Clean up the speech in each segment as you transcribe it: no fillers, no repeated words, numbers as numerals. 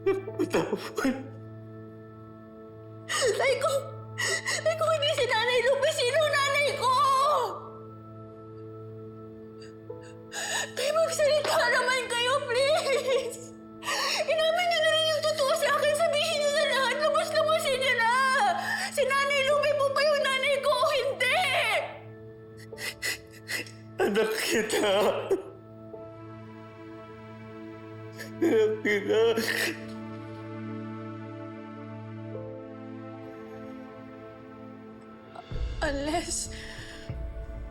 Patawad. Tay ko! Tay ko, hindi si Nanay Lupe! Sino nanay ko? Tay, magsalita naman kayo, please! Inamin niyo na rin yung totoo sa akin. Sabihin niyo na lahat. Labas-labasin niyo na! Si Nanay Lupe po ba yung nanay ko o hindi? Anak kita. Anak kita. Unless...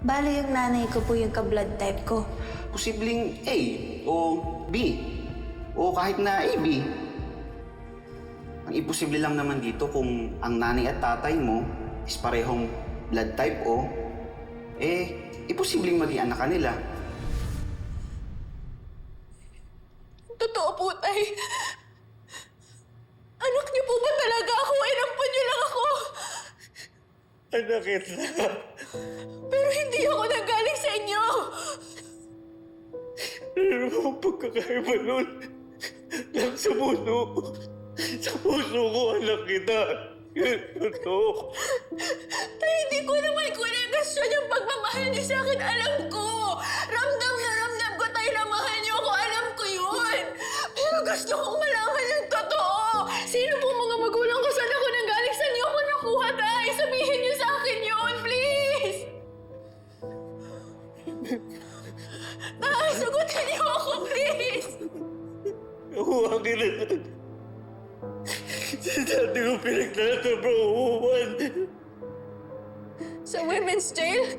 Bale yung nanay ko po yung ka-blood type ko. Posibleng A o B. O kahit na AB. Ang imposible lang naman dito kung ang nanay at tatay mo is parehong blood type O, imposibleng maging anak ka nila. Totoo po, Tay. Anak niyo po ba talaga ako? Inampun niyo lang ako. Anak kita. Pero hindi ako nanggaling sa inyo. Ano bang pagkakaiba nun? Lang sa puso. Sa puso ko, anak kita. Totoo. Tay, hindi ko naman kunegasyon yung pagmamahal niyo sa akin. Alam ko. Ramdam na ramdam ko, Tay, na mahal niyo ako. Alam ko yun. Pero gusto kong malaman yung totoo. Sino po mga magulang ko? Saan ako nanggaling? Saan niyo ako nakuha, Tay? Sabihin niyo sa akin yun, please. Tay, sagutin niyo ako, please. Nakuha kita. Sa dati ko pinagdala sa brohuan. Sa women's jail?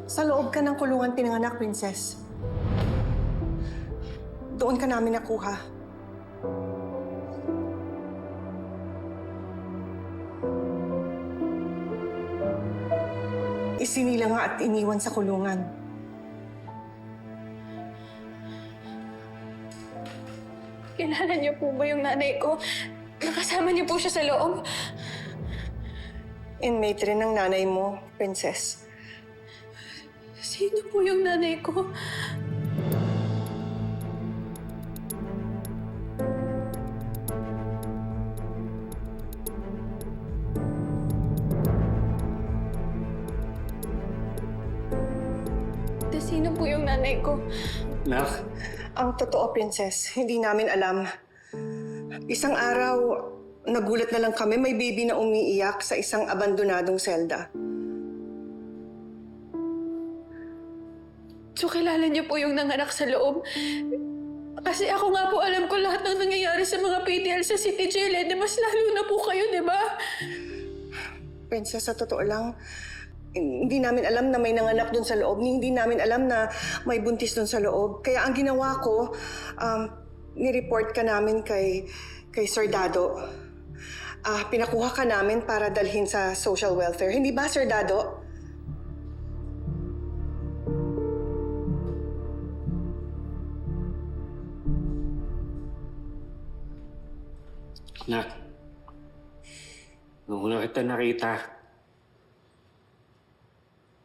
Sa loob ka ng kulungan pinanganak, Princess. Doon ka namin nakuha. Isinilang at iniwan sa kulungan. Kilala niyo po ba yung nanay ko? Nakasama niyo po siya sa loob? Inmate rin ng nanay mo, Princess. Sino po yung nanay ko? Sino po yung nanay ko? Nak, Ang totoo, Princess, hindi namin alam. Isang araw, nagulat na lang kami, may baby na umiiyak sa isang abandonadong selda. So, kilala niyo po yung nanganak sa loob? Kasi ako nga po alam ko lahat ng nangyayari sa mga PTL sa City Jail. Eh, mas lalo na po kayo, di ba? Princess, sa totoo lang, hindi namin alam na may nanganak doon sa loob. Hindi namin alam na may buntis doon sa loob. Kaya ang ginawa ko, nireport ka namin kay Sir Dado. Pinakuha ka namin para dalhin sa social welfare. Hindi ba, Sir Dado? nak. Nung una kita nakita,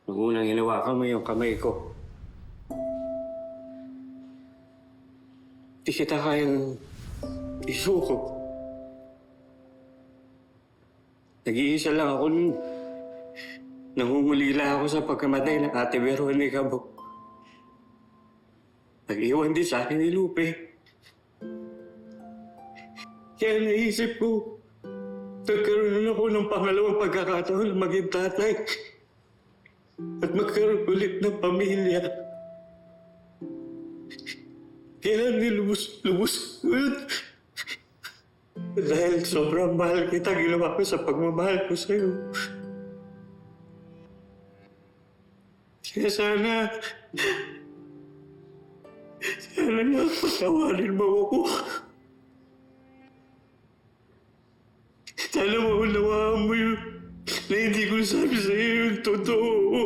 nung unang hinawakan mo yung kamay ko, di kita kayang isuko. Nag-iisa lang ako nun. Nangungulila ako sa pagkamatay ng Ate Veronica mo. Nag-iwan din sa akin ni Lupe. Kaya naisip ko, nagkaroon ako ng pangalawang pagkakataon na maging tatay at magkaroon ulit ng pamilya. Kaya nilubos ko yun. Dahil sobrang mahal kita, ginawa ko sa pagmamahal ko sa'yo. Kaya sana nga patawarin mo ako. Sana maunawaan mo yun na hindi ko sabi sa'yo yung totoo.